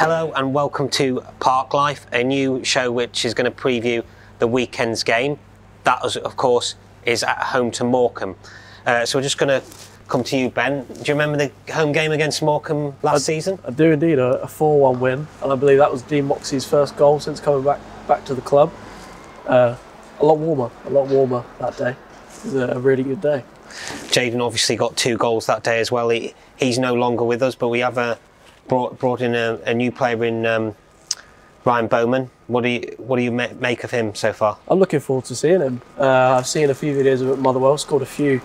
Hello and welcome to Park Life, a new show which is going to preview the weekend's game. That, of course, is at home to Morecambe. So we're just going to come to you, Ben. Do you remember the home game against Morecambe last season? I do indeed, a 4-1 win, and I believe that was Dean Moxey's first goal since coming back to the club. A lot warmer that day. It was a really good day. Jaden obviously got 2 goals that day as well. He's no longer with us, but we have brought in a new player in Ryan Bowman. What do you make of him so far? I'm looking forward to seeing him. I've seen a few videos of him at Motherwell, scored a few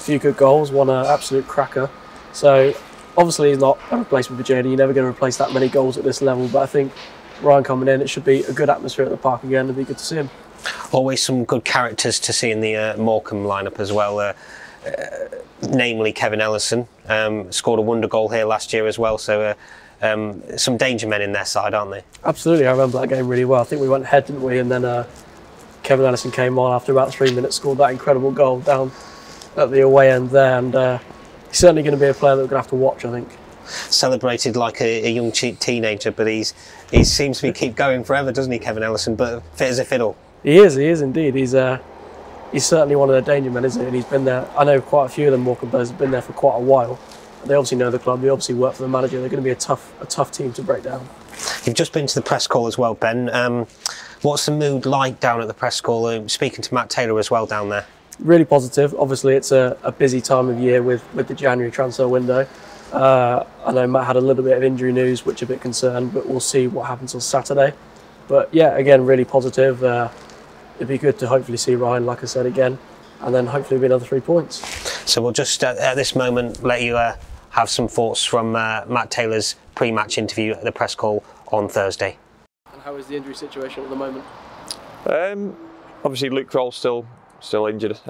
good goals, won an absolute cracker. So obviously he's not a replacement for Jaden. You're never going to replace that many goals at this level, but I think Ryan coming in, it should be a good atmosphere at the park again. It'll be good to see him. Always some good characters to see in the Morecambe lineup as well. Namely Kevin Ellison, scored a wonder goal here last year as well, so some danger men in their side, aren't they? Absolutely, I remember that game really well. I think we went ahead, didn't we? And then Kevin Ellison came on after about 3 minutes, scored that incredible goal down at the away end there, and he's certainly going to be a player that we're going to have to watch, I think. Celebrated like a young teenager, but he seems to keep going forever, doesn't he, Kevin Ellison? But fit as a fiddle. He is indeed. He's certainly one of the danger men, isn't he? And he's been there. I know quite a few of them Morecambe players have been there for quite a while. They obviously know the club. They obviously work for the manager. They're going to be a tough team to break down. You've just been to the press call as well, Ben. What's the mood like down at the press call? Speaking to Matt Taylor as well down there. Really positive. Obviously, it's a busy time of year with the January transfer window. I know Matt had a little bit of injury news, which are a bit concerned, but we'll see what happens on Saturday. But yeah, again, really positive. It'd be good to hopefully see Ryan, like I said, again, and then hopefully be another 3 points. So we'll just at this moment let you have some thoughts from Matt Taylor's pre-match interview at the press call on Thursday. And how is the injury situation at the moment? Obviously Luke Kroll's still injured.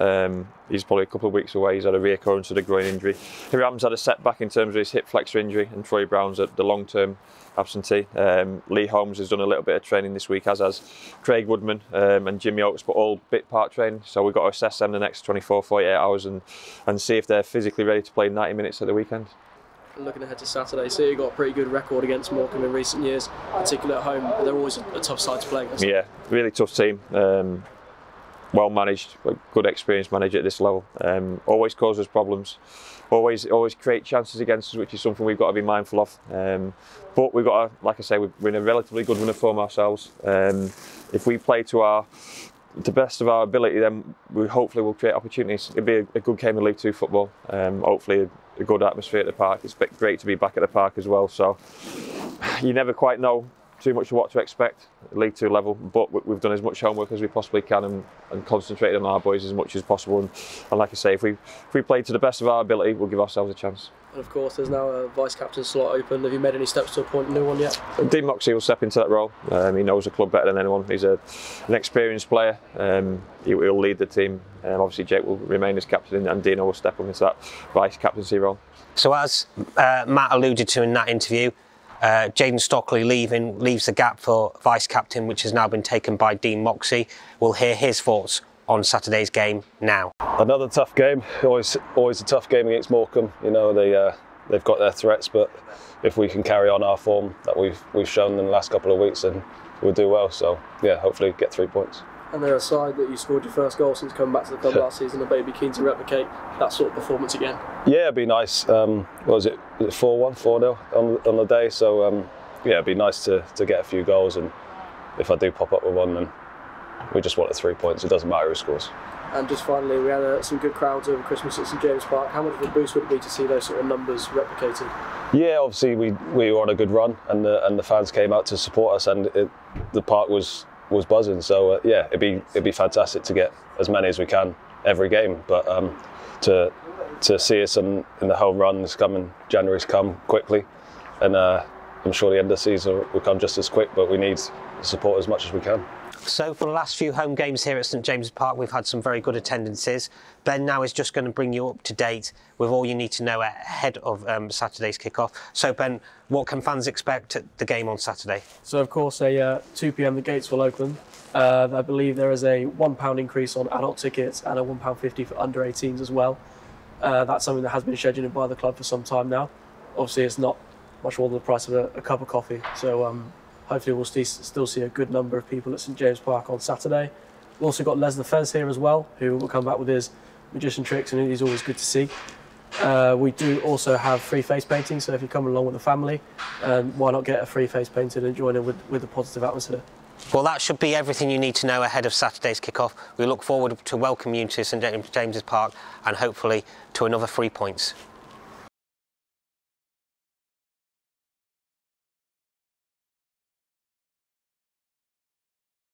He's probably a couple of weeks away. He's had a reoccurrence of the groin injury. Hiram's had a setback in terms of his hip flexor injury, and Troy Brown's at the long-term absentee. Lee Holmes has done a little bit of training this week, as has Craig Woodman and Jimmy Oates, but all bit part training. So we've got to assess them the next 24-48 hours and see if they're physically ready to play 90 minutes at the weekend. Looking ahead to Saturday, so you've got a pretty good record against Morecambe in recent years, particularly at home, but they're always a tough side to play against. Yeah, really tough team. Well managed, good experienced manager at this level. Always causes problems, always create chances against us, which is something we've got to be mindful of. But we've got to, like I say, we're in a relatively good run of form ourselves. If we play to the best of our ability, then we hopefully will create opportunities. It'll be a good game of League 2 football. Hopefully a good atmosphere at the park. It's great to be back at the park as well. So you never quite know too much of what to expect at League 2 level, but we've done as much homework as we possibly can and concentrated on our boys as much as possible. And like I say, if we play to the best of our ability, we'll give ourselves a chance. And of course, there's now a vice-captain slot open. Have you made any steps to appoint a new one yet? Dean Moxey will step into that role. He knows the club better than anyone. He's an experienced player. He'll lead the team. Obviously, Jake will remain as captain, and Dino will step up into that vice-captaincy role. So as Matt alluded to in that interview, Jaden Stockley leaves the gap for vice-captain, which has now been taken by Dean Moxey. We'll hear his thoughts on Saturday's game now. Another tough game, always a tough game against Morecambe. You know, they've got their threats, but if we can carry on our form that we've shown in the last couple of weeks, then we'll do well. So yeah, hopefully get 3 points. And they're a side that you scored your first goal since coming back to the club last season, and maybe keen to replicate that sort of performance again. Yeah, it'd be nice. What was it 4-1, 4-0 on the day? So yeah, it'd be nice to get a few goals, and if I do pop up with one, then we just wanted 3 points. It doesn't matter who scores. And just finally, we had some good crowds over Christmas at St James Park. How much of a boost would it be to see those sort of numbers replicated? Yeah, obviously we were on a good run, and the fans came out to support us, and the park was buzzing. So yeah, it'd be fantastic to get as many as we can every game. But to see us in the home run is coming. January's come quickly, and I'm sure the end of the season will come just as quick. But we need support as much as we can. So for the last few home games here at St James's Park, we've had some very good attendances. Ben now is just going to bring you up to date with all you need to know ahead of Saturday's kickoff. So Ben, what can fans expect at the game on Saturday? So of course, 2 p.m. the gates will open. I believe there is a £1 increase on adult tickets and a £1.50 for under 18s as well. That's something that has been scheduled by the club for some time now. Obviously, it's not much more than the price of a cup of coffee. So hopefully we'll still see a good number of people at St James Park on Saturday. We've also got Les the Fez here as well, who will come back with his magician tricks, and he's always good to see. We do also have free face painting, so if you're coming along with the family, why not get a free face painted and join in with a positive atmosphere. Well, that should be everything you need to know ahead of Saturday's kick-off. We look forward to welcoming you to St James's Park and hopefully to another 3 points.